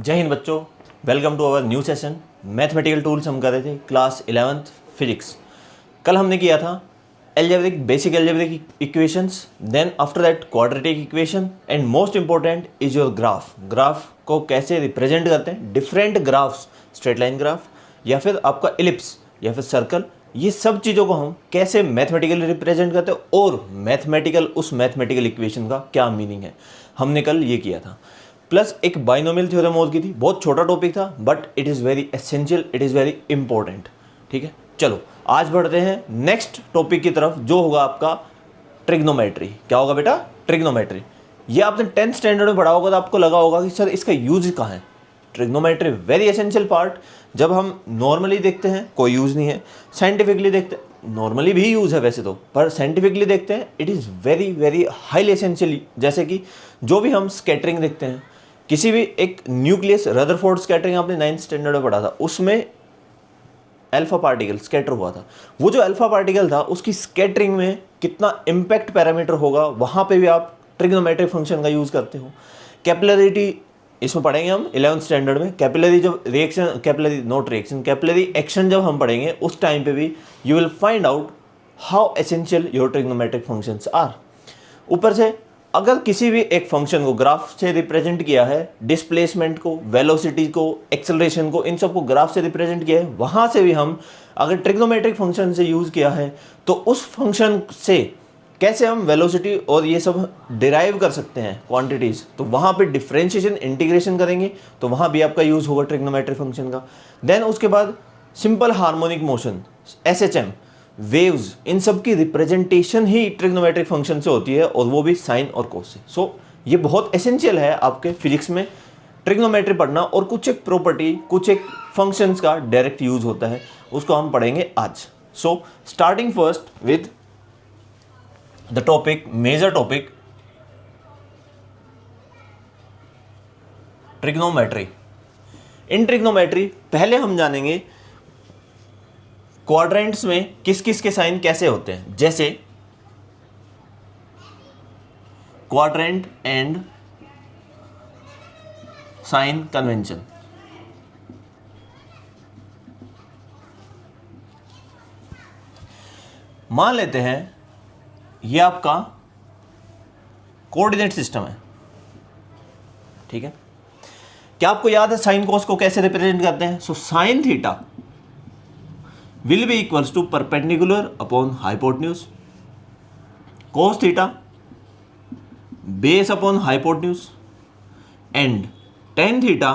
जय हिंद बच्चों, welcome to our new session. Mathematical tools हम कर रहे थे क्लास 11th फिजिक्स। कल हमने किया था algebraic basic algebraic equations, then after that quadratic equation and most important is your graph. Graph को कैसे रिप्रेजेंट करते हैं, different graphs, straight line graph या फिर आपका इलिप्स या फिर सर्कल, ये सब चीज़ों को हम कैसे मैथमेटिकली रिप्रेजेंट करते हैं और मैथमेटिकल उस मैथमेटिकल इक्वेशन का क्या मीनिंग है, हमने कल ये किया था। प्लस एक बाइनोमियल थ्योरम और की थी, बहुत छोटा टॉपिक था but it is very essential, it is very important. ठीक है, चलो आज बढ़ते हैं नेक्स्ट टॉपिक की तरफ जो होगा आपका ट्रिग्नोमेट्री। क्या होगा बेटा? ट्रिग्नोमेट्री। ये आपने 10th स्टैंडर्ड में पढ़ा होगा तो आपको लगा होगा कि सर इसका यूज कहाँ है। Trigonometry very essential part. जब हम नॉर्मली देखते हैं कोई यूज़ नहीं है, साइंटिफिकली देखते हैं नॉर्मली भी यूज़ है वैसे तो, पर साइंटिफिकली देखते हैं it is very very highly essential. जैसे कि जो भी हम स्कैटरिंग देखते हैं, किसी भी एक न्यूक्लियस, रदरफोर्ड स्कैटरिंग आपने 9th स्टैंडर्ड में पढ़ा था, उसमें अल्फा पार्टिकल स्कैटर हुआ था। वो जो अल्फा पार्टिकल था उसकी स्कैटरिंग में कितना इम्पैक्ट पैरामीटर होगा, वहाँ पे भी आप ट्रिग्नोमेट्रिक फंक्शन का यूज़ करते हो। कैपिलरिटी इसमें पढ़ेंगे हम 11th स्टैंडर्ड में। कैपिलरी जब reaction, capillary not reaction, capillary action जब हम पढ़ेंगे उस टाइम पे भी you will find out how essential your trigonometric functions are. ऊपर से अगर किसी भी एक फंक्शन को ग्राफ से रिप्रेजेंट किया है, डिस्प्लेसमेंट को, वेलोसिटी को, एक्सेलरेशन को, इन सबको ग्राफ से रिप्रेजेंट किया है, वहाँ से भी हम अगर ट्रिग्नोमेट्रिक फंक्शन से यूज़ किया है तो उस फंक्शन से कैसे हम वेलोसिटी और ये सब डिराइव कर सकते हैं क्वांटिटीज़, तो वहाँ पे डिफरेंशिएशन इंटीग्रेशन करेंगे तो वहाँ भी आपका यूज़ होगा ट्रिग्नोमेट्रिक फंक्शन का। देन उसके बाद simple harmonic motion, SHM, waves, इन सब की रिप्रेजेंटेशन ही ट्रिग्नोमेट्रिक फंक्शन से होती है और वो भी साइन और कोस से। सो ये बहुत एसेंशियल है आपके फिजिक्स में ट्रिग्नोमेट्री पढ़ना, और कुछ एक प्रॉपर्टी, कुछ एक फंक्शंस का डायरेक्ट यूज होता है, उसको हम पढ़ेंगे आज। So starting first with the topic, major topic trigonometry. In trigonometry पहले हम जानेंगे क्वाड्रेंट्स में किस किस के साइन कैसे होते हैं, जैसे क्वाड्रेंट एंड साइन कन्वेंशन। मान लेते हैं ये आपका कोऑर्डिनेट सिस्टम है, ठीक है। क्या आपको याद है साइन कोस को कैसे रिप्रेजेंट करते हैं? So sine theta will be equals to perpendicular upon hypotenuse, cos theta base upon hypotenuse and tan theta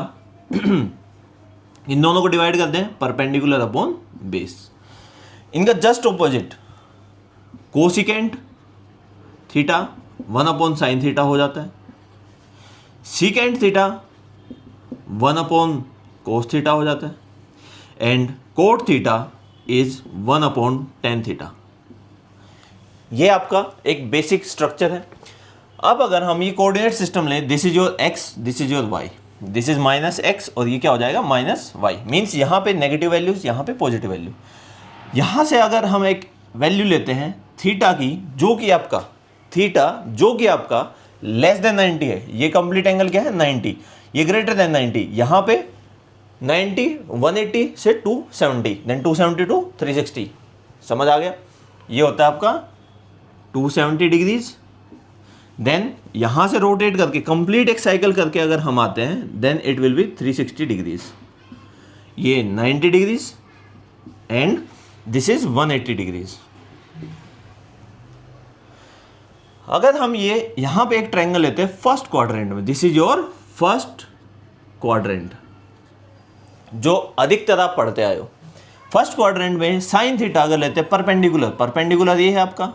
इन दोनों को डिवाइड करते हैं परपेंडिकुलर अपॉन बेस। इनका just opposite cosecant theta 1 upon sine theta हो जाता है, secant theta 1 upon cos theta हो जाता है and cot theta is 1 upon tan theta. ये आपका एक बेसिक स्ट्रक्चर है। अब अगर हम ये कोऑर्डिनेट सिस्टम लें, this is your x, this is your y, this is -x और ये क्या हो जाएगा -y। मीन्स यहाँ पे नेगेटिव वैल्यूज, यहाँ पे पॉजिटिव वैल्यू। यहाँ से अगर हम एक वैल्यू लेते हैं थीटा की, जो कि आपका थीटा जो कि आपका लेस देन 90 है, ये कंप्लीट एंगल क्या है 90, ये ग्रेटर देन 90, यहाँ पे 90, 180 से 270, देन 270 टू 360। समझ आ गया? ये होता है आपका 270 डिग्रीज। देन यहाँ से रोटेट करके कंप्लीट एक साइकिल करके अगर हम आते हैं then it will be 360 degrees. ये 90 degrees and this is 180 degrees. अगर हम ये यहाँ पे एक ट्रायंगल लेते हैं फर्स्ट क्वाड्रेंट में, this is your first quadrant जो अधिकतर आप पढ़ते आए हो। फर्स्ट क्वाड्रेंट में साइन थीटा अगर लेते हैं परपेंडिकुलर, परपेंडिकुलर ये है आपका,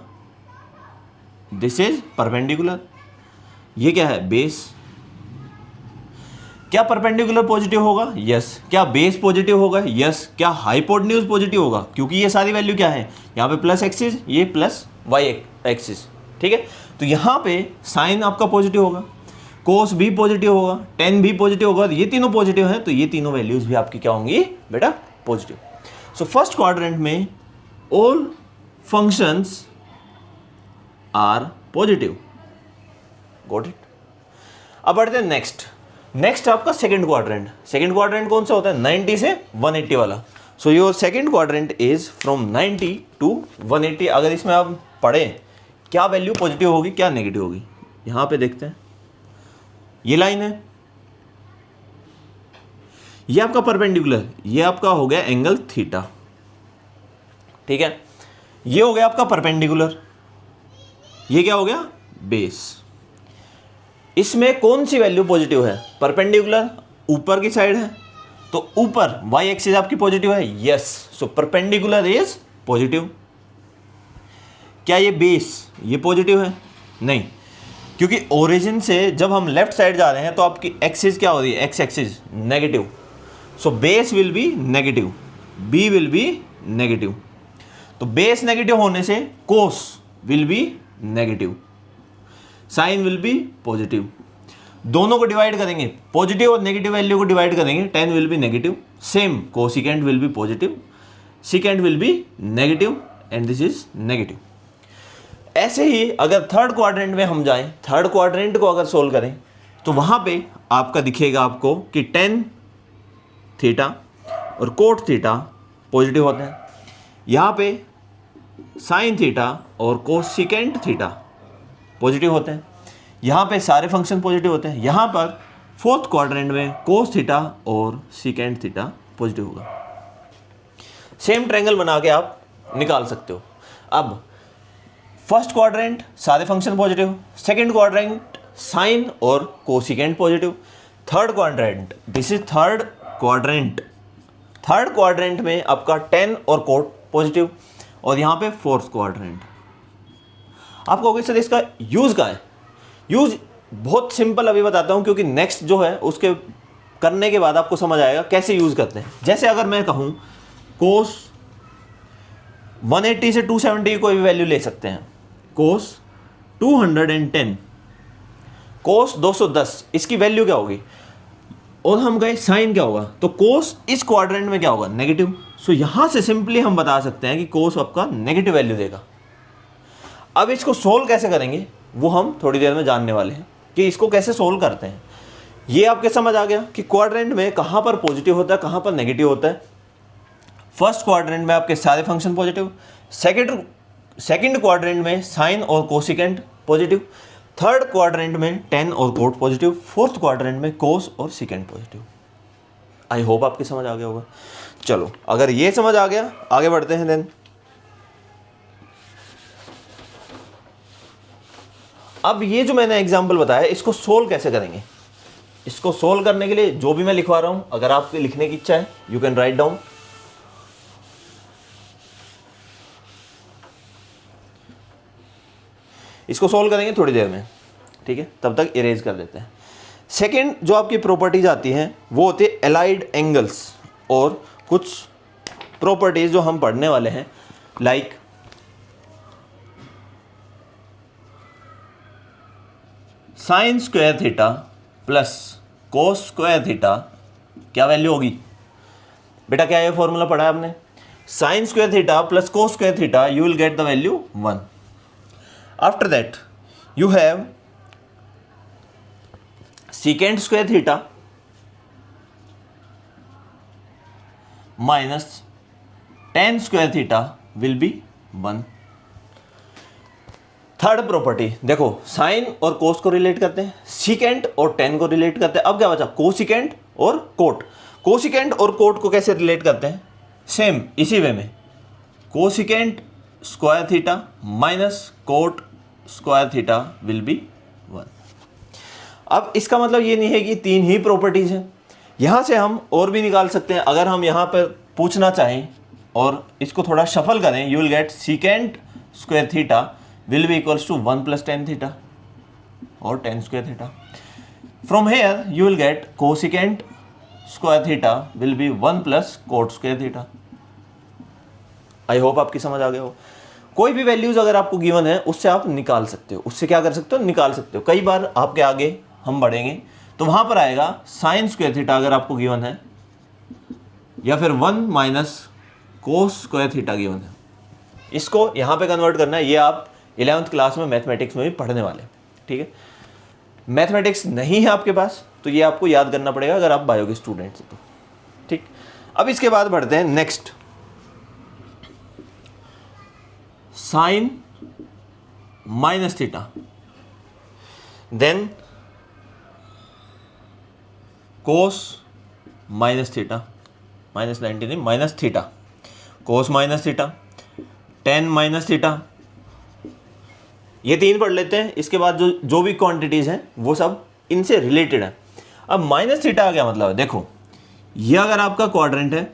दिस इज परपेंडिकुलर, ये क्या है बेस। क्या परपेंडिकुलर पॉजिटिव होगा? यस। क्या बेस पॉजिटिव होगा? यस। क्या हाइपोटेन्यूज पॉजिटिव होगा? क्योंकि ये सारी वैल्यू क्या है, यहाँ पे प्लस एक्सिस, ये प्लस वाई एक्सिस, ठीक है। तो यहाँ पे साइन आपका पॉजिटिव होगा, कोस भी पॉजिटिव होगा, टेन भी पॉजिटिव होगा, ये तीनों पॉजिटिव हैं, तो ये तीनों वैल्यूज भी आपकी क्या होंगी बेटा? पॉजिटिव। सो फर्स्ट क्वाड्रेंट में all functions are positive. Got it? अब बढ़ते हैं नेक्स्ट। नेक्स्ट आपका सेकंड क्वाड्रेंट कौन सा होता है, 90 से 180 वाला। So your second quadrant is from 90 to 180। अगर इसमें आप पढ़ें क्या वैल्यू पॉजिटिव होगी क्या नेगेटिव होगी, यहां पे देखते हैं। ये लाइन है, ये आपका परपेंडिकुलर, ये आपका हो गया एंगल थीटा, ठीक है। ये हो गया आपका परपेंडिकुलर, ये क्या हो गया बेस। इसमें कौन सी वैल्यू पॉजिटिव है, परपेंडिकुलर ऊपर की साइड है तो ऊपर वाई एक्सिस आपकी पॉजिटिव है, yes. So perpendicular is positive. क्या ये बेस ये पॉजिटिव है, नहीं, क्योंकि ओरिजिन से जब हम लेफ्ट साइड जा रहे हैं तो आपकी एक्सिस क्या हो रही है, X axis negative. So base will be negative, B will be negative. तो बेस नेगेटिव होने से cos will be negative, sine will be positive. दोनों को डिवाइड करेंगे, पॉजिटिव और नेगेटिव वैल्यू को डिवाइड करेंगे, tan will be negative, same cosecant will be positive, secant will be negative and this is negative. ऐसे ही अगर थर्ड क्वाड्रेंट में हम जाएं, थर्ड क्वाड्रेंट को अगर सोल्व करें तो वहां पे आपका दिखेगा आपको कि tan थीटा और कोट थीटा पॉजिटिव होते हैं, यहाँ पे साइन थीटा और कोसिकेंट थीटा पॉजिटिव होते हैं, यहाँ पे सारे फंक्शन पॉजिटिव होते हैं। यहाँ पर फोर्थ क्वाड्रेंट में कोस थीटा और सिकेंट थीटा पॉजिटिव होगा। सेम ट्रायंगल बना के आप निकाल सकते हो। अब फर्स्ट क्वाड्रेंट सारे function positive, second quadrant sine और cosecant positive, third quadrant this is third quadrant में आपका tan और कोट पॉजिटिव, और यहाँ पे फोर्थ क्वाड्रेंट। आप कहोगे सर इसका यूज क्या है, यूज बहुत सिंपल अभी बताता हूँ, क्योंकि नेक्स्ट जो है उसके करने के बाद आपको समझ आएगा कैसे यूज करते हैं। जैसे अगर मैं कहूँ कोस 180 से 270 की कोई भी वैल्यू ले सकते हैं, कोस 210, कोस 210 इसकी वैल्यू क्या होगी, और हम गए साइन क्या होगा, तो कोस इस क्वाड्रेंट में क्या होगा नेगेटिव। सो यहां से सिंपली हम बता सकते हैं कि कोस आपका नेगेटिव वैल्यू देगा। अब इसको सोल्व कैसे करेंगे वो हम थोड़ी देर में जानने वाले हैं कि इसको कैसे सोल्व करते हैं। ये आपके समझ आ गया कि क्वाड्रेंट में कहां पर पॉजिटिव होता है कहां पर नेगेटिव होता है। फर्स्ट क्वाड्रेंट में आपके सारे फंक्शन पॉजिटिव, सेकंड क्वाड्रेंट में साइन और कोसिकेंट पॉजिटिव, थर्ड क्वाड्रेंट में tan और कोट पॉजिटिव, फोर्थ क्वाड्रेंट में कोस और सिकेंट पॉजिटिव। आई होप आपकी समझ आ गया होगा। चलो अगर ये समझ आ गया आगे बढ़ते हैं। देन अब ये जो मैंने एग्जांपल बताया इसको सोल्व कैसे करेंगे, इसको सोल्व करने के लिए जो भी मैं लिखवा रहा हूं, अगर आपके लिखने की इच्छा है यू कैन राइट डाउन। इसको सोल्व करेंगे थोड़ी देर में, ठीक है, तब तक इरेज कर देते हैं। सेकंड जो आपकी प्रॉपर्टीज आती हैं वो होती है एलाइड एंगल्स, और कुछ प्रॉपर्टीज जो हम पढ़ने वाले हैं like sine square theta plus cos square theta क्या वैल्यू होगी बेटा, क्या ये फॉर्मूला पढ़ा है आपने, sine square theta plus cos square theta you will get the value 1। After that, you have secant square theta minus tan square theta will be 1। Third property देखो, sign और कोस को रिलेट करते हैं, सिकेंट और tan को relate करते हैं। अब क्या बचा, कोसिकेंट और कोट। कोसिकेंट और कोट को कैसे रिलेट करते हैं, सेम इसी वे में, cosecant square theta minus cot square theta will be 1। अब इसका मतलब ये नहीं है कि तीन ही प्रॉपर्टीज हैं, यहां से हम और भी निकाल सकते हैं। अगर हम यहां पर पूछना चाहें और इसको थोड़ा शफल करें, you will get secant square theta will be equals to 1 plus tan theta और tan square theta. From here you will get cosecant square theta will be 1 plus cot square theta. I hope आपकी समझ आ गया हो। कोई भी values अगर आपको given है उससे आप निकाल सकते हो, उससे क्या कर सकते हो, निकाल सकते हो। कई बार आपके आगे हम बढ़ेंगे तो वहां पर आएगा साइन स्क्वायर थीटा अगर आपको गिवन है, या फिर 1 minus cos square theta given है, इसको यहां पे कन्वर्ट करना है। ये आप 11th क्लास में मैथमेटिक्स में भी पढ़ने वाले, ठीक है। मैथमेटिक्स नहीं है आपके पास तो ये आपको याद करना पड़ेगा अगर आप बायो के स्टूडेंट हैं तो। ठीक, अब इसके बाद बढ़ते हैं next, sine minus theta, then cos minus theta, minus 90 नहीं, minus theta, cos minus theta, tan minus theta, ये तीन पढ़ लेते हैं। इसके बाद जो भी क्वांटिटीज हैं वो सब इनसे रिलेटेड है। अब माइनस थीटा का क्या मतलब है, देखो ये अगर आपका क्वाड्रेंट है,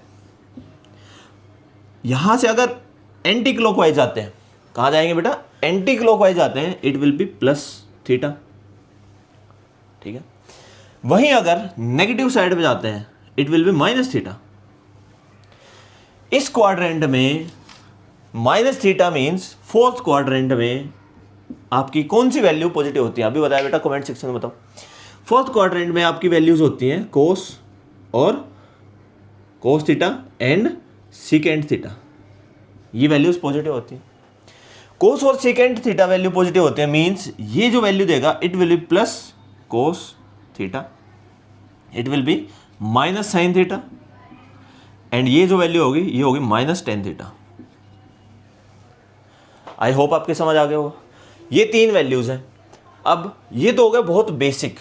यहां से अगर एंटी क्लॉकवाइज जाते हैं, कहां जाएंगे बेटा, एंटी क्लॉकवाइज जाते हैं, it will B plus theta. ठीक है, वहीं अगर नेगेटिव साइड पे जाते हैं it will B minus theta. इस क्वाड्रेंट में minus theta means fourth quadrant में आपकी कौन सी वैल्यू पॉजिटिव होती है, अभी बताया बेटा, कमेंट सेक्शन में बताओ। फोर्थ क्वाड्रेंट में आपकी वैल्यूज होती हैं कोस और cos theta and secant theta, ये वैल्यूज पॉजिटिव होती हैं। कोस और सीकेंट थीटा वैल्यू पॉजिटिव होते हैं, मीन्स ये जो वैल्यू देगा it will B plus cos theta, it will B minus sine theta, and ये जो वैल्यू होगी ये होगी minus tan theta. I hope आपके समझ आ गया होगा। ये तीन वैल्यूज हैं। अब ये तो हो गए बहुत बेसिक।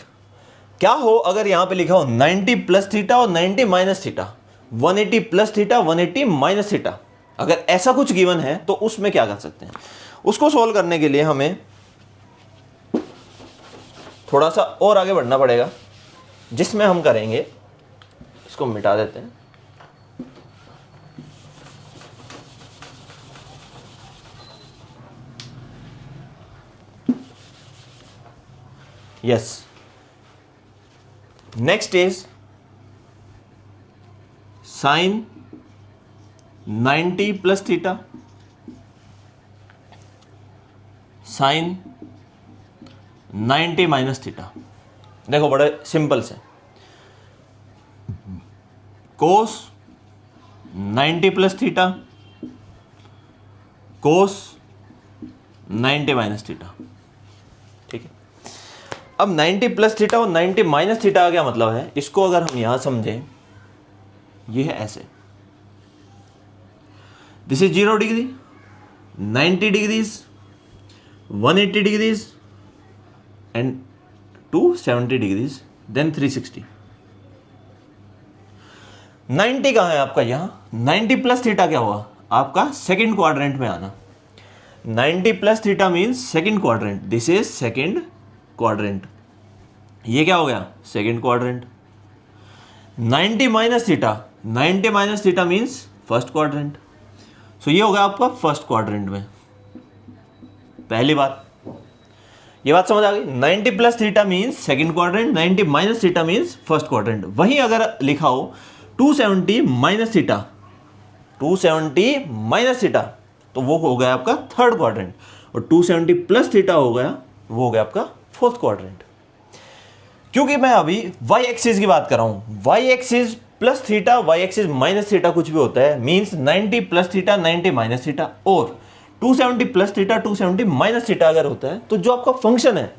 क्या हो अगर यहां पे लिखा हो 90 प्लस थीटा और 90 minus theta, 180 plus theta 180 minus theta, अगर ऐसा कुछ गिवन है तो उसमें क्या कर सकते हैं। उसको सॉल्व करने के लिए हमें थोड़ा सा और आगे बढ़ना पड़ेगा, जिसमें हम करेंगे, इसको मिटा देते हैं, yes, next is sine 90 plus theta, sine 90 minus theta. देखो बड़े सिंपल से, cos 90 plus theta, cos 90 minus theta. ठीक है, अब 90 प्लस थीटा और 90 माइनस थीटा का क्या मतलब है, इसको अगर हम यहां समझें, ये है ऐसे, this is 0 degree, 90 degrees, 180 degrees and 270 degrees, then 360। 90 कहां है आपका, यहां 90 प्लस थीटा क्या हुआ आपका, सेकंड क्वाड्रेंट में आना। 90 plus theta means second quadrant, this is second quadrant, ये क्या हो गया, second quadrant. 90 minus theta, 90 minus theta means first quadrant, so ये हो गया आपका फर्स्ट क्वाड्रेंट में। पहली बात, ये बात समझ आ गई। 90 plus theta means second quadrant, 90 minus theta means first quadrant. वहीं अगर लिखा हो 270 माइनस थीटा, 270 माइनस थीटा, तो वो हो गया आपका थर्ड क्वाड्रेंट, और 270 प्लस थीटा हो गया, वो हो गया आपका फोर्थ क्वाड्रेंट। क्योंकि मैं अभी y एक्सिस की बात कर रहा हूं, y axis plus theta, y axis minus theta कुछ भी होता है, means 90 plus theta 90 minus theta, और 270 प्लस थीटा 270 माइनस थीटा अगर होता है, तो जो आपका फंक्शन है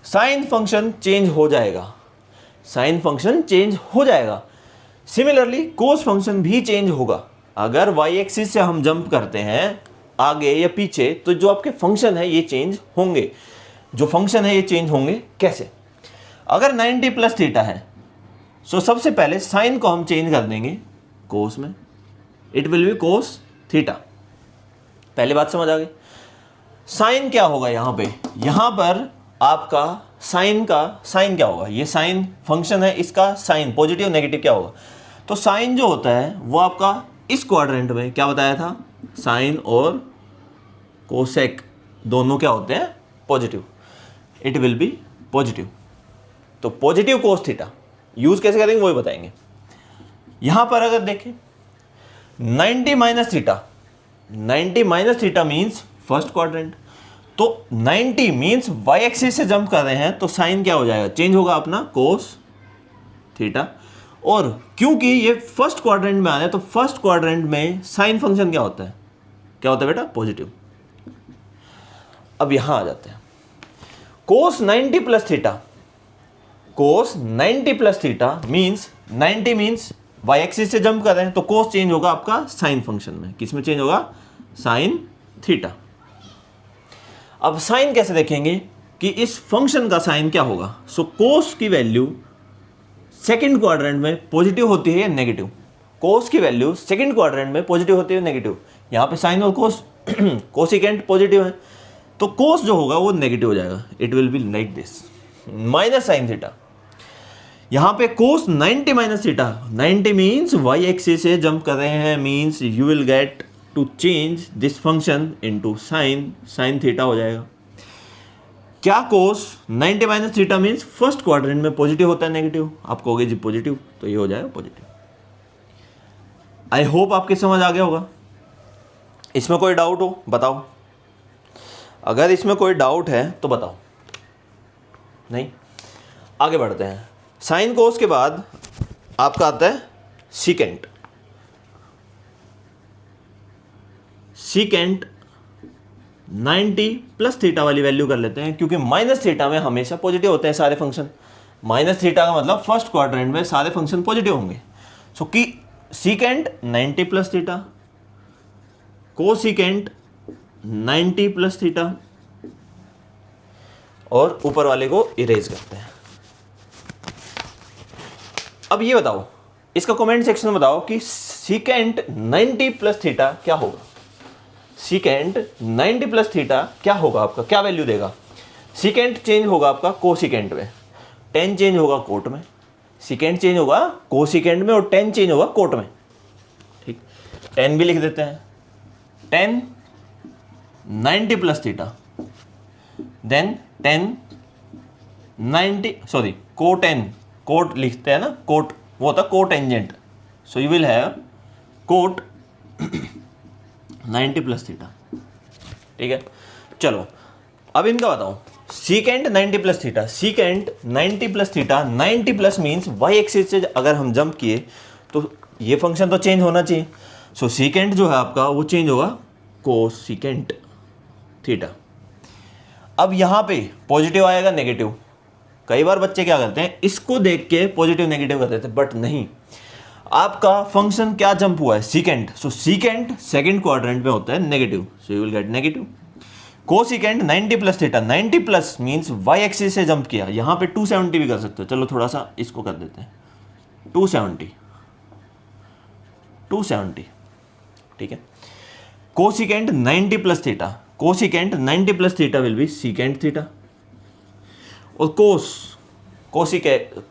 साइन फंक्शन चेंज हो जाएगा, साइन फंक्शन चेंज हो जाएगा। सिमिलरली कोस फंक्शन भी चेंज होगा। अगर y एक्सिस से हम जंप करते हैं आगे या पीछे, तो जो आपके फंक्शन है ये चेंज होंगे। जो फंक्शन है ये चेंज होंगे कैसे, अगर 90 प्लस थीटा है, सो सबसे पहले साइन को हम चेंज कर देंगे कोस में, it will B cos theta. पहली बात समझ आ गई। साइन क्या होगा यहां पे, यहां पर आपका साइन का साइन क्या होगा, ये साइन फंक्शन है, इसका साइन पॉजिटिव नेगेटिव क्या होगा, तो साइन जो होता है वो आपका इस क्वाड्रेंट में क्या बताया था, साइन और कोसेक दोनों क्या होते हैं, positive, it will be positive. तो पॉजिटिव कोस थीटा यूज कैसे करेंगे वो ही बताएंगे। यहां पर अगर देखें 90 minus theta, 90 minus theta means first quadrant, तो 90 मीन्स y एक्सिस से जंप कर रहे हैं, तो साइन क्या हो जाएगा, चेंज होगा अपना कोस थीटा। और क्योंकि ये फर्स्ट क्वाड्रेंट में आ रहे हैं, तो फर्स्ट क्वाड्रेंट में साइन फंक्शन क्या होता है, क्या होता है बेटा, पॉजिटिव। अब यहां आ जाते हैं, cos 90 plus theta, cos 90 plus theta means 90 means Y axis से जंप कर रहे हैं, तो कोस चेंज होगा आपका साइन फंक्शन में। किस में चेंज होगा? Sine theta. अब साइन कैसे देखेंगे कि इस फंक्शन का साइन क्या होगा? सो कोस की वैल्यू सेकंड क्वाड्रेंट में पॉजिटिव होती है या नेगेटिव? कोस की वैल्यू सेकंड क्वाड्रेंट में पॉजिटिव होती है नेगेटिव? यहाँ पे साइन और कोस कोसिकेंट पॉजिटिव है, तो कोस जो होगा वो नेगेटिव हो जाएगा। It will be like this, minus sine theta. यहाँ पे cos 90 minus theta, 90 means Y axis से जंप कर रहे हैं, means you will get to change this function into sine, sine theta हो जाएगा। क्या cos 90 minus theta means first quadrant में पॉजिटिव होता है नेगेटिव? आप कहोगे जी पॉजिटिव, तो ये हो जाएगा पॉजिटिव। आई होप आपके समझ आ गया होगा। इसमें कोई डाउट हो बताओ, अगर इसमें कोई डाउट है तो बताओ। नहीं, आगे बढ़ते हैं। साइन कोस के बाद आपका आता है सीकेंट। सीकेंट 90 प्लस थीटा वाली वैल्यू कर लेते हैं, क्योंकि माइनस थीटा में हमेशा पॉजिटिव होते हैं सारे फंक्शन। माइनस थीटा का मतलब फर्स्ट क्वाड्रेंट में सारे फंक्शन पॉजिटिव होंगे। सो कि secant 90 plus theta, cosecant 90 plus theta, और ऊपर वाले को इरेज करते हैं। अब ये बताओ, इसका कमेंट सेक्शन में बताओ कि सीकेंट 90 प्लस थीटा क्या होगा? सीकेंट 90 प्लस थीटा क्या होगा? आपका क्या वैल्यू देगा? सीकेंट चेंज होगा आपका कोसिकेंट में, टेन चेंज होगा कोट में। सीकेंट चेंज होगा कोसिकेंट में और टेन चेंज होगा कोट में। ठीक, टेन भी लिख देते हैं। Tan 90 plus theta, then tan 90 sorry cot, cot लिखते हैं ना, कोट वो होता है cotangent. So you will have cot 90 plus theta. ठीक है, चलो अब इनका बताओ। Secant 90 plus theta, secant 90 plus theta, 90 plus means Y axis से अगर हम जंप किए तो ये फंक्शन तो चेंज होना चाहिए। सो सीकेंट जो है आपका वो चेंज होगा कोसिकेंट थीटा। अब यहाँ पे पॉजिटिव आएगा नेगेटिव। कई बार बच्चे क्या करते हैं, इसको देख के पॉजिटिव नेगेटिव कर देते हैं, बट नहीं, आपका फंक्शन क्या जंप हुआ है? Secant. So secant second quadrant में होता है negative, so you will get negative. Cosecant 90 plus theta, 90 plus means Y axis से जंप किया। यहाँ पे 270 भी कर सकते हो, चलो थोड़ा सा इसको कर देते हैं 270, 270। ठीक है, cosecant 90 plus theta, cosecant 90 plus theta will B secant theta, और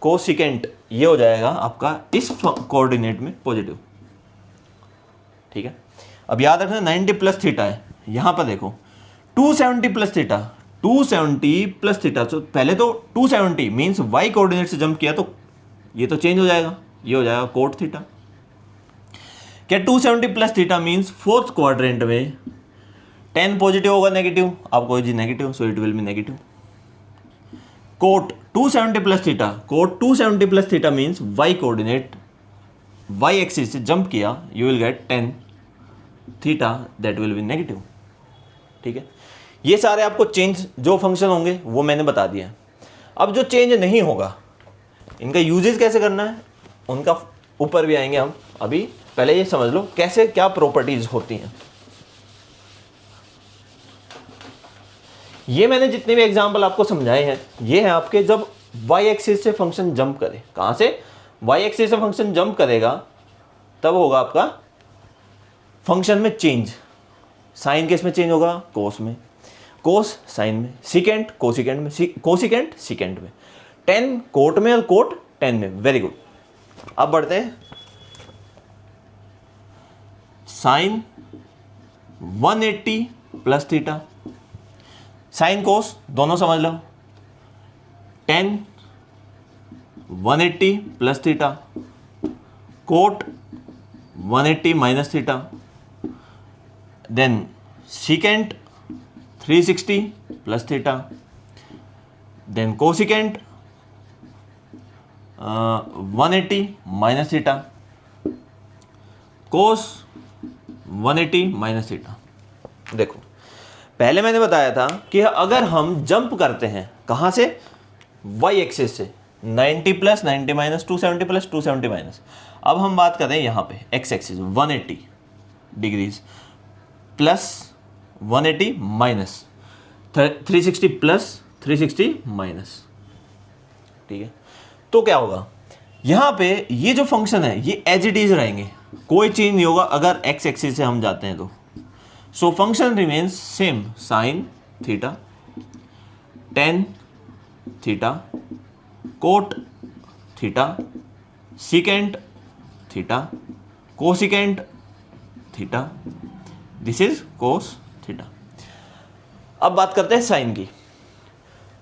कोसिकेंट ये हो जाएगा आपका इस कोऑर्डिनेट में पॉजिटिव। ठीक है, अब याद रखना 90 प्लस थीटा है, यहाँ पर देखो 270 प्लस थीटा, 270 प्लस थीटा। तो पहले तो 270 मीन्स वाई कोऑर्डिनेट से जंप किया, तो ये तो चेंज हो जाएगा, ये हो जाएगा कोट थीटा। क्या 270 plus theta means fourth quadrant में 10 पॉजिटिव होगा नेगेटिव? आपको जी negative, so it will be negative. Cot 270 plus theta, cot 270 plus theta means Y coordinate, Y axis से जंप किया, you will get 10 theta, that will be negative. ठीक है, ये सारे आपको चेंज जो फंक्शन होंगे वो मैंने बता दिया। अब जो चेंज नहीं होगा, इनका यूजेस कैसे करना है उनका ऊपर भी आएंगे हम। अभी पहले ये समझ लो कैसे क्या प्रॉपर्टीज होती हैं। ये मैंने जितने भी एग्जाम्पल आपको समझाए हैं, ये है आपके जब वाई एक्सिस से फंक्शन जंप करे। कहाँ से? वाई एक्सिस से फंक्शन जंप करेगा तब होगा आपका फंक्शन में चेंज। साइन किस में चेंज होगा? कोस में, कोस साइन में, सीकेंट कोसिकेंट में, कोसिकेंट सीकेंट में, 10 कोट में और कोट 10 में। Very good. अब बढ़ते हैं sine 180 plus theta, sine cos दोनों समझ लो। 10 180 plus theta, cot 180 minus theta, then secant 360 plus theta, then cosecant 180 minus theta, cos 180 minus theta. देखो पहले मैंने बताया था कि अगर हम जंप करते हैं कहाँ से? वाई एक्सिस से, 90 प्लस 90 माइनस 270 प्लस 270 माइनस। अब हम बात करें यहाँ पे x axis 180 degrees plus 180 minus 360 plus 360 minus, ठीक है। तो क्या होगा यहाँ पे, ये जो फंक्शन है ये एज इट इज रहेंगे, कोई चेंज नहीं होगा अगर एक्स एक्सिस से हम जाते हैं तो। So function remains same, sine theta, tan theta, cot theta, secant theta, cosecant theta, this is cos theta. अब बात करते हैं साइन की।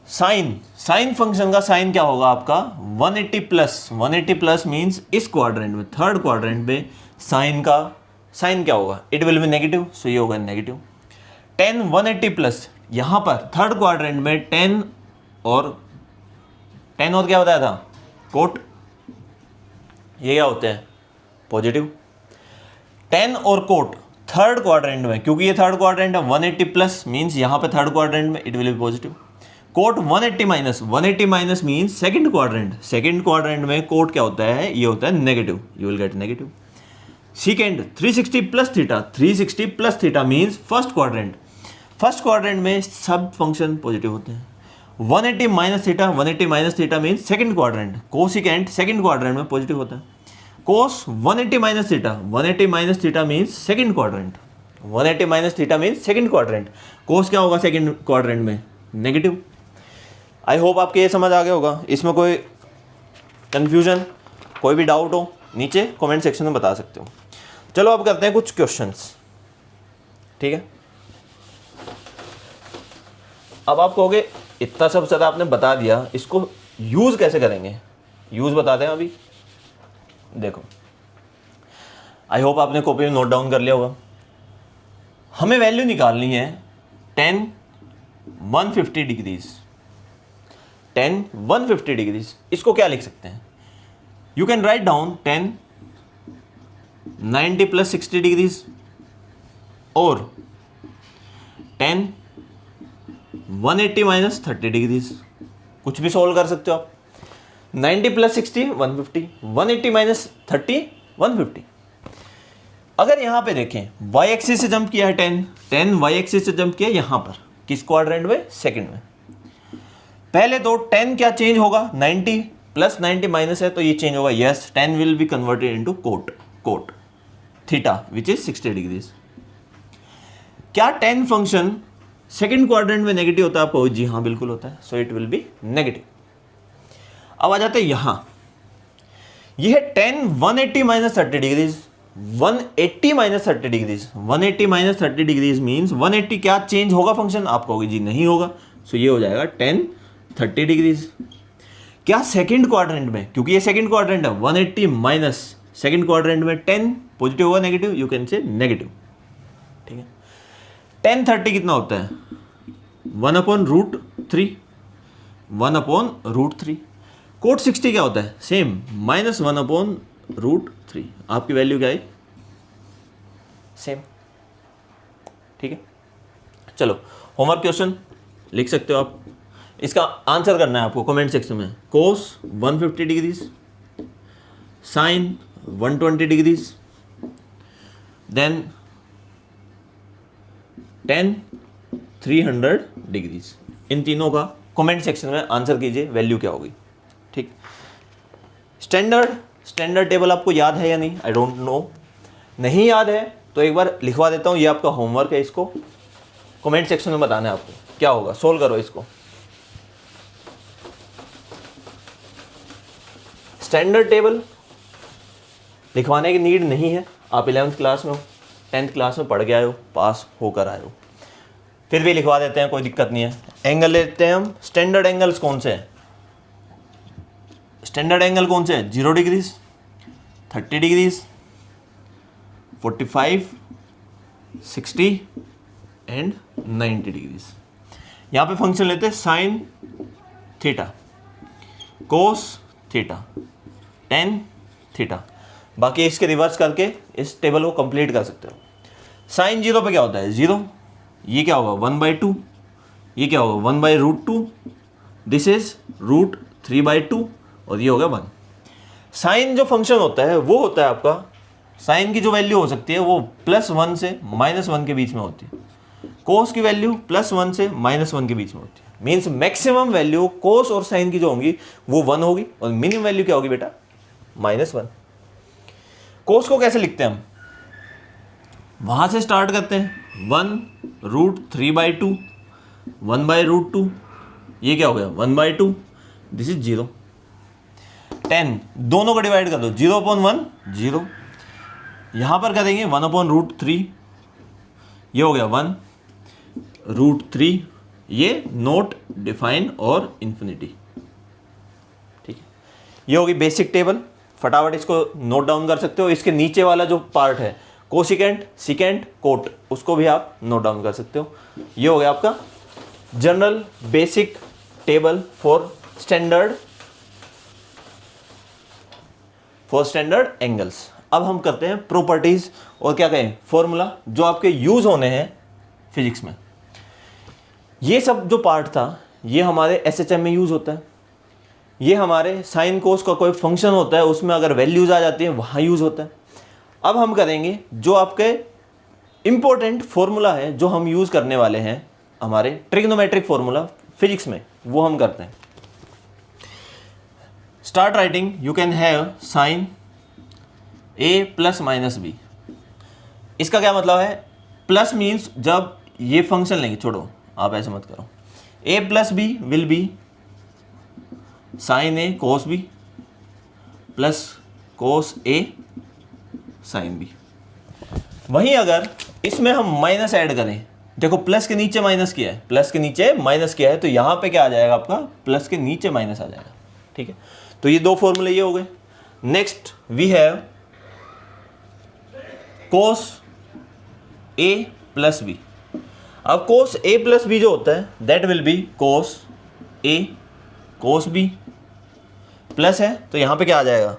साइन फंक्शन का साइन क्या होगा आपका 180 प्लस, 180 प्लस मीन्स इस क्वाड्रेंट में, थर्ड क्वाड्रेंट में साइन का साइन क्या होगा, इट विल बी नेगेटिव, सो ये होगा नेगेटिव। 180 प्लस, यहां पर थर्ड क्वाड्रेंट में 10 और क्या बताया था, कोट, ये क्या होते हैं पॉजिटिव। 10 और कोट थर्ड क्वाड्रेंट में, क्योंकि ये थर्ड क्वाड्रेंट है, 180 प्लस मीन्स यहां पे थर्ड क्वाड्रेंट में it will be positive. Cot 180 minus, 180 minus means second quadrant में कोट क्या होता है, ये होता है negative, you will get negative. Secant 360 plus theta, 360 plus theta means first quadrant में सब फंक्शन पॉजिटिव होते हैं। 180 minus theta, 180 minus theta means second quadrant, cosecant second quadrant में पॉजिटिव होता है। Cos 180 minus theta, 180 minus theta means second quadrant, 180 minus theta means second quadrant, cos क्या होगा second quadrant में नेगेटिव। आई होप आपके ये समझ आ गया होगा। इसमें कोई कन्फ्यूजन, कोई भी डाउट हो नीचे कमेंट सेक्शन में बता सकते हो। चलो अब करते हैं कुछ क्वेश्चंस, ठीक है। अब आप कहोगे इतना सब सर आपने बता दिया, इसको यूज कैसे करेंगे, यूज बताते हैं अभी। देखो, आई होप आपने कॉपी में नोट डाउन कर लिया होगा। हमें वैल्यू निकालनी है 10 150 डिग्रीज, 10 150 डिग्रीज। इसको क्या लिख सकते हैं, you can write down 10 90 plus 60 degrees और 10 180 माइनस 30 डिग्रीज। कुछ भी सोल्व कर सकते हो आप। 90 प्लस 60 150, 180 माइनस 30 150। अगर यहां पे देखें y एक्सिस से जंप किया है 10 y एक्सिस से जंप किया यहां पर, किस क्वाड्रेंट में, सेकंड में। पहले तो 10 क्या चेंज होगा, 90 प्लस 90 माइनस है तो ये चेंज होगा, yes 10 will be converted into cot theta which is 60 degrees. क्या 10 फंक्शन सेकंड क्वाड्रेंट में नेगेटिव होता है आपको, जी हाँ बिल्कुल होता है, सो इट विल बी नेगेटिव। अब आ जाते हैं यहां, ये है 10 180 minus 30 degrees, 180 minus 30 degrees, 180 minus 30 degrees means 180 क्या चेंज होगा फंक्शन, आप कहोगे जी नहीं होगा, सो ये हो जाएगा 10 30 डिग्रीज। क्या सेकंड क्वाड्रेंट में, क्योंकि ये सेकंड क्वाड्रेंट है, 180 माइनस सेकंड क्वाड्रेंट में 10 पॉजिटिव होगा negative, you can say negative, ठीक है। 10 30 कितना होता है 1/√3, 1/√3। कोट 60 क्या होता है, सेम माइनस 1/√3। आपकी वैल्यू क्या है, सेम, ठीक है। चलो होमवर्क क्वेश्चन लिख सकते हो आप, इसका आंसर करना है आपको कमेंट सेक्शन में। Cos 150 degrees, sine 120 degrees, then 10 300 degrees. इन तीनों का कमेंट सेक्शन में आंसर कीजिए, वैल्यू क्या होगी, ठीक। स्टैंडर्ड टेबल आपको याद है या नहीं, आई डोंट नो। नहीं याद है तो एक बार लिखवा देता हूँ, ये आपका होमवर्क है, इसको कमेंट सेक्शन में बताना है आपको क्या होगा, सोल्व करो इसको। स्टैंडर्ड टेबल लिखवाने की नीड नहीं है, आप 11th क्लास में हो, 10th क्लास में पढ़ के आए हो, पास होकर आए हो, फिर भी लिखवा देते हैं, कोई दिक्कत नहीं है। एंगल लेते हैं हम, स्टैंडर्ड एंगल्स कौन से हैं, स्टैंडर्ड एंगल कौन से हैं, 0 डिग्रीज, 30 डिग्रीज, 45, 60 एंड 90 डिग्रीज। यहाँ पे फंक्शन लेते हैं sine theta, cos theta, tan theta. बाकी इसके रिवर्स करके इस टेबल को कंप्लीट कर सकते हो। साइन 0 पे क्या होता है, 0, ये क्या होगा 1/2, ये क्या होगा 1/√2, दिस इज √3/2, और ये हो गया 1। साइन जो फंक्शन होता है वो होता है आपका, साइन की जो वैल्यू हो सकती है वो +1 से -1 के बीच में होती है। कोस की वैल्यू +1 से -1 के बीच में होती है। मीन्स मैक्सिमम वैल्यू कोस और साइन की जो होंगी वो 1 होगी और मिनिमम वैल्यू क्या होगी बेटा, -1। कोस को कैसे लिखते हैं हम, वहां से स्टार्ट करते हैं, 1√3/2, 1/√2, ये क्या हो गया 1/2, दिस इज 0। 10 दोनों को डिवाइड कर दो, 0/1 0, यहां पर करेंगे 1/√3, ये हो गया 1√3, ये नोट डिफाइन और इन्फिनिटी। ठीक है, ये होगी बेसिक टेबल, फटाफट इसको नोट डाउन कर सकते हो। इसके नीचे वाला जो पार्ट है कोसिकेंट, सिकेंट, कोट, उसको भी आप नोट डाउन कर सकते हो। ये हो गया आपका general basic table for standard angles. अब हम करते हैं प्रॉपर्टीज और क्या कहें फॉर्मूला जो आपके यूज होने हैं फिजिक्स में। ये सब जो पार्ट था ये हमारे SHM में यूज होता है, ये हमारे साइन कोस का कोई फंक्शन होता है उसमें अगर वैल्यूज आ जाती है वहाँ यूज होता है। अब हम करेंगे जो आपके इंपॉर्टेंट फॉर्मूला है जो हम यूज करने वाले हैं हमारे ट्रिग्नोमेट्रिक फॉर्मूला फिजिक्स में, वो हम करते हैं। Start writing, you can have sine A + -b। इसका क्या मतलब है, प्लस मीन्स जब ये फंक्शन लेंगे, छोड़ो आप ऐसे मत करो, A + b will B sin A cos b plus cos A sin b। वहीं अगर इसमें हम माइनस ऐड करें, देखो प्लस के नीचे माइनस किया है, प्लस के नीचे माइनस किया है, तो यहां पे क्या आ जाएगा आपका, प्लस के नीचे माइनस आ जाएगा। ठीक है, तो ये दो फॉर्मूले ये हो गए। Next we have cos A + b। अब cos A + b जो होता है that will B cos A cos b, plus है तो यहां पे क्या आ जाएगा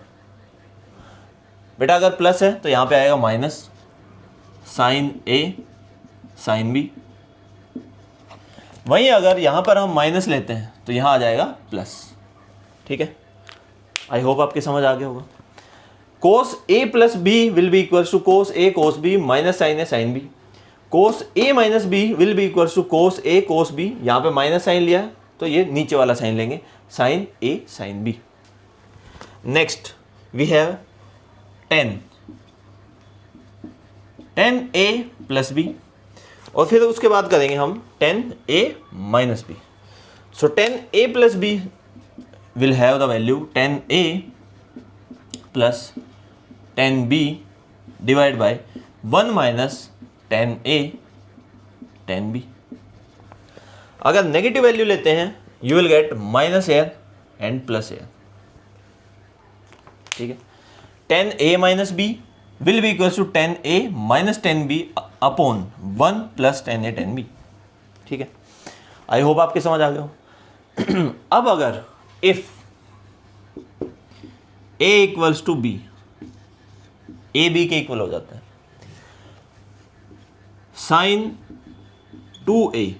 बेटा, अगर प्लस है तो यहां पे आएगा minus sin A sin b। वहीं अगर यहां पर हम माइनस लेते हैं तो यहां आ जाएगा प्लस। ठीक है, आई होप आपके समझ आ गया होगा। cos A + b will be equals to cos A cos b minus sin A sin b। cos A - b will be equals to cos A cos b, यहां पे माइनस साइन लिया है तो ये नीचे वाला साइन लेंगे, sin A sin b। Next we have 10 A + b, और फिर उसके बाद करेंगे हम 10 A - b। So 10 A + b will have the value 10 A + 10 b divide by 1 - 10 A 10 b। अगर नेगेटिव वैल्यू लेते हैं you will get -a and +a। ठीक है, 10 A - b will be equals to 10 A - 10 b upon 1 + 10 A 10 b। ठीक है, आई hope आपके समझ आ गया हो। अब अगर if A equals to b, A b के इक्वल हो जाता है, sin 2a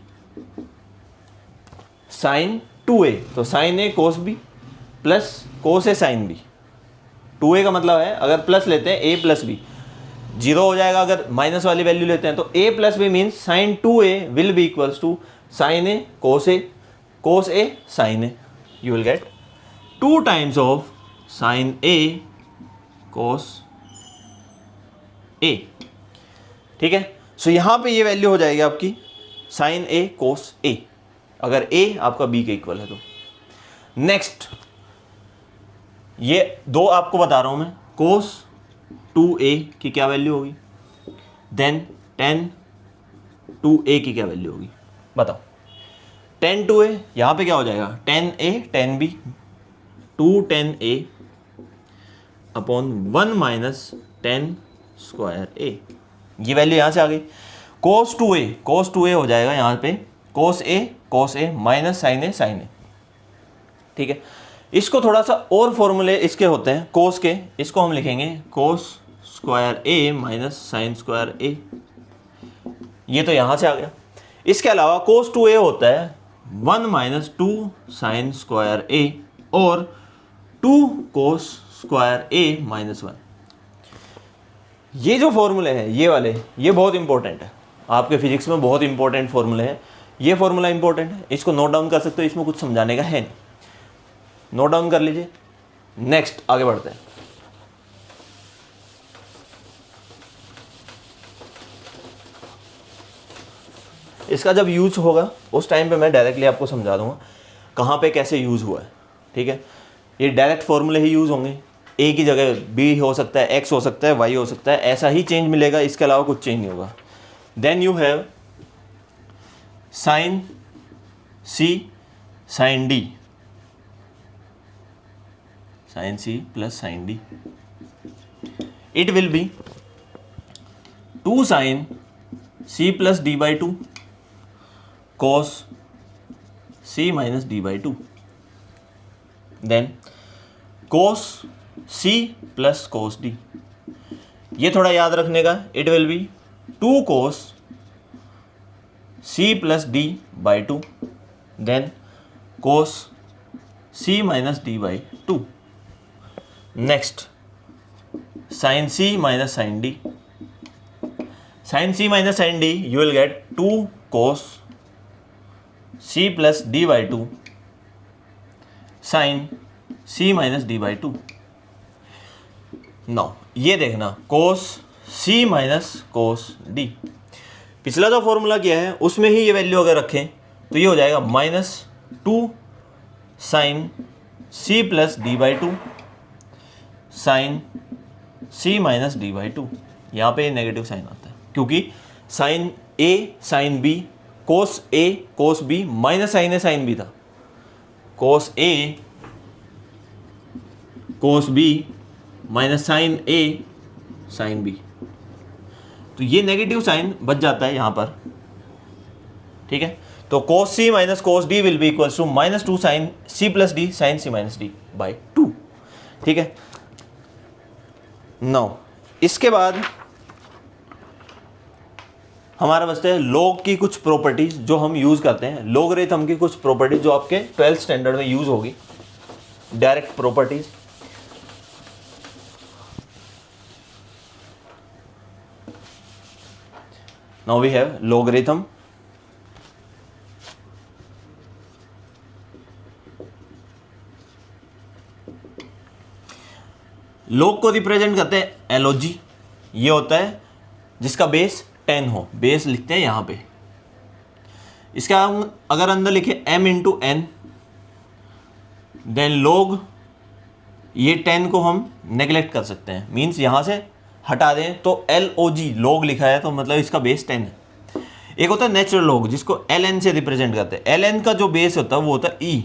तो sin A cos b plus cos A sin b। 2a का मतलब है अगर प्लस लेते हैं A + b 0 हो जाएगा, अगर माइनस वाली वैल्यू लेते हैं तो A + b means sin 2a will be equals to sin A cos A sin A। You will get 2 times of sin A cos A। ठीक है, सो यहां पे ये वैल्यू हो जाएगी आपकी sin A cos A, अगर A आपका B के इक्वल है तो। नेक्स्ट ये दो आपको बता रहा हूं मैं, cos 2A की क्या वैल्यू होगी, देन tan 2A की क्या वैल्यू होगी बताओ। tan 2A यहां पे क्या हो जाएगा, tan A tan B 2 tan A upon 1 - 10 square A। ये वैल्यू यहां से आ गई। cos 2A हो जाएगा यहां पे cos A minus sin A sin A। ठीक है, इसको थोड़ा सा और फॉर्मूले इसके होते हैं cos के, इसको हम लिखेंगे cos square A minus sin square A। ये तो यहां से आ गया। इसके अलावा cos 2A होता है 1 - 2 sin स्क्वायर A, और 2 कोस स्क्वायर ए माइनस 1। ये जो फॉर्मूले हैं ये वाले, ये बहुत इंपॉर्टेंट है, आपके फिजिक्स में बहुत इंपॉर्टेंट फॉर्मूले हैं। ये फॉर्मूला इंपॉर्टेंट है, इसको नोट डाउन कर सकते हो, इसमें कुछ समझाने का है नहीं, नोट डाउन कर लीजिए। नेक्स्ट आगे बढ़ते हैं। इसका जब यूज होगा उस टाइम पे मैं डायरेक्टली आपको समझा दूंगा कहाँ पे कैसे यूज हुआ है, ठीक है। ये डायरेक्ट फॉर्मूले ही यूज होंगे, ए की जगह बी हो सकता है, एक्स हो सकता है, वाई हो सकता है, ऐसा ही चेंज मिलेगा, इसके अलावा कुछ चेंज नहीं होगा। Then you have sine C sine D, sine C plus sine D, it will be 2 sine C plus D by 2 cos c minus d by 2, then cos c plus cos d, ये थोड़ा याद रखने का, it will be 2 cos c plus d by 2, then cos c minus d by 2, next sin c minus sin d, sin c minus sin d you will get 2 cos c plus d by 2 sin c minus d by 2। Now ये देखना cos c minus cos d, पिछला जो formula किया है उसमें ही ये value अगर रखें तो ये हो जाएगा -2 sin c plus d by 2 sin c minus d by 2। यहाँ पे नेगेटिव साइन आता है क्योंकि sine a sine b, cos A cos B minus sine A sine B था, cos A cos B minus sine A sine B, तो ये negative sign बच जाता है यहाँ पर, ठीक है। तो cos C minus cos D will be equals to -2 sine C plus D sine C minus D by 2, ठीक है। नाउ इसके बाद हमारा बचते हैं लॉग की कुछ प्रॉपर्टीज जो हम यूज करते हैं, लॉगरिथम की कुछ प्रॉपर्टीज जो आपके 12th स्टैंडर्ड में यूज होगी, direct properties. Now we have logarithm. Log को रिप्रेजेंट करते हैं एलओजी, ये होता है जिसका बेस 10 हो, बेस लिखते हैं यहाँ पे। इसका हम अगर अंदर लिखे m into N, then log, ये 10 को हम नेग्लेक्ट कर सकते हैं, मीन्स यहाँ से हटा दें तो LOG लॉग लिखा है तो मतलब इसका बेस 10 है। एक होता है नेचुरल लॉग जिसको LN से रिप्रेजेंट करते हैं, LN का जो बेस होता है वो होता है E।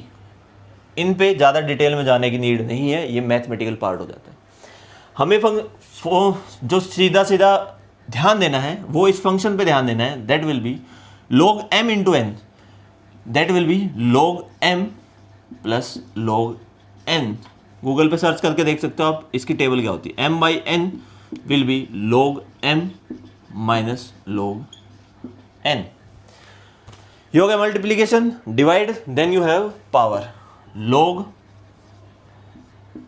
इन पे ज़्यादा डिटेल में जाने की नीड नहीं है, ये मैथमेटिकल पार्ट हो जाता है। हमें जो सीधा सीधा ध्यान देना है वो इस फंक्शन पे ध्यान देना है, that will be log m into N, that will be log m plus log n। Google पे सर्च करके देख सकते हो आप इसकी टेबल क्या होती है, m by n will be log m minus log n। ये हो गया multiplication, divide, then you have power, log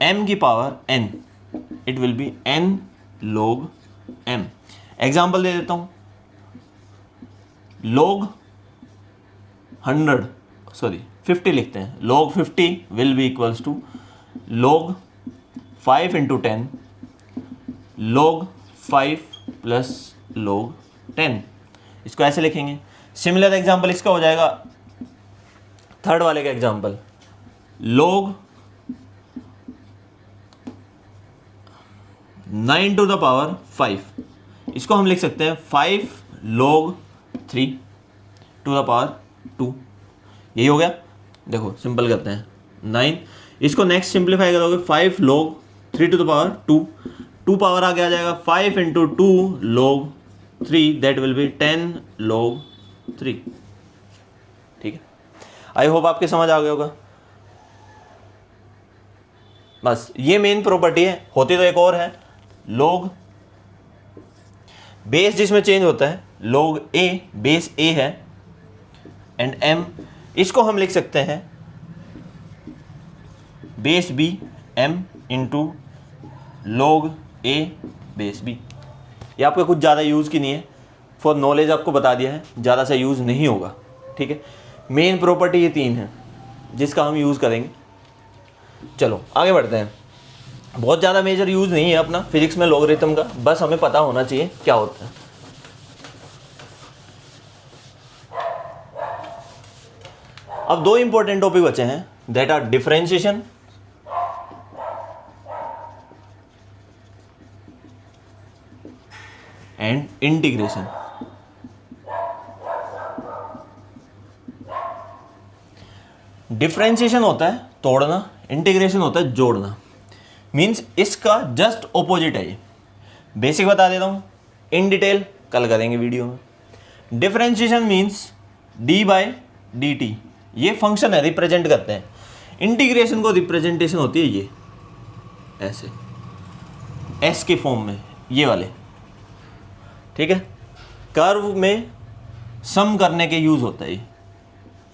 m की power n, it will be n log m। Example दे देता हूं, log 50 लिखते हैं, log 50 will be equals to log 5 into 10 log 5 plus log 10। इसको ऐसे लिखेंगे। सिमिलर एग्जाम्पल इसका हो जाएगा, थर्ड वाले का example, log 9 to the power 5, इसको हम लिख सकते हैं 5 log 3 टू द पावर 2। यही हो गया, देखो सिंपल करते हैं 9, इसको नेक्स्ट सिंप्लीफाई करोगे 5 log 3 to the power 2 power आगे आ जाएगा 5 into 2 log 3, that will be 10 log 3। ठीक है, आई होप आपके समझ आ गया होगा। बस ये मेन प्रॉपर्टी है, होती तो एक और है, log बेस जिसमें चेंज होता है, log a बेस a है एंड m, इसको हम लिख सकते हैं base b m into log a base b। ये आपका कुछ ज़्यादा यूज़ की नहीं है, फॉर नॉलेज आपको बता दिया है, ज़्यादा सा यूज़ नहीं होगा, ठीक है। मेन प्रॉपर्टी ये 3 है जिसका हम यूज़ करेंगे। चलो आगे बढ़ते हैं। बहुत ज़्यादा मेजर यूज़ नहीं है अपना फिजिक्स में लॉगरिथम का, बस हमें पता होना चाहिए क्या होता है। अब 2 इंपॉर्टेंट टॉपिक बचे हैं, that are differentiation and integration. Differentiation होता है तोड़ना, इंटीग्रेशन होता है जोड़ना। मीन्स इसका जस्ट ऑपोजिट है ये। बेसिक बता देता हूँ, इन डिटेल कल करेंगे वीडियो में। Differentiation means D by D T, ये फंक्शन है, रिप्रेजेंट करते हैं। इंटीग्रेशन को रिप्रेजेंटेशन होती है ये ऐसे, एस के फॉर्म में, ये वाले, ठीक है। कर्व में सम करने के यूज होता है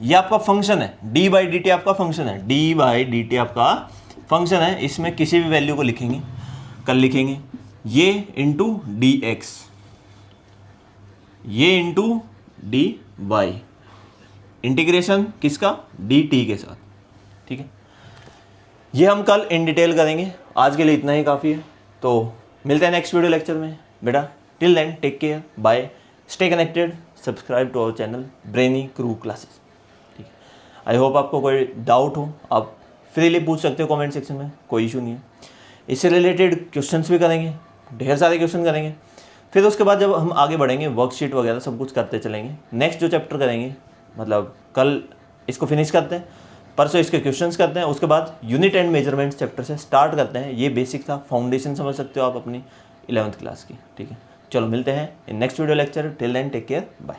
ये आपका फंक्शन है। डी बाई डी टी आपका फंक्शन है, डी बाई डी टी आपका फंक्शन है। इसमें किसी भी वैल्यू को लिखेंगे, कल लिखेंगे ये इंटू डी एक्स, ये इंटू डी वाई, इंटीग्रेशन किसका, डी टी के साथ, ठीक है। ये हम कल इन डिटेल करेंगे, आज के लिए इतना ही काफ़ी है। तो मिलते हैं नेक्स्ट वीडियो लेक्चर में बेटा। Till then take care, bye, stay connected, subscribe to our channel brainy crew classes, ठीक है। आई होप आपको कोई डाउट हो आप फ्रीली पूछ सकते हो कमेंट सेक्शन में, कोई इशू नहीं है। इससे रिलेटेड क्वेश्चंस भी करेंगे, ढेर सारे क्वेश्चन करेंगे। फिर उसके बाद जब हम आगे बढ़ेंगे वर्कशीट वगैरह सब कुछ करते चलेंगे। नेक्स्ट जो चैप्टर करेंगे, मतलब कल इसको फिनिश करते हैं, परसों इसके क्वेश्चंस करते हैं, उसके बाद यूनिट एंड मेजरमेंट्स चैप्टर से स्टार्ट करते हैं। ये बेसिक था, फाउंडेशन समझ सकते हो आप अपनी 11th क्लास की, ठीक है। चलो मिलते हैं in next video lecture. Till then take care, bye.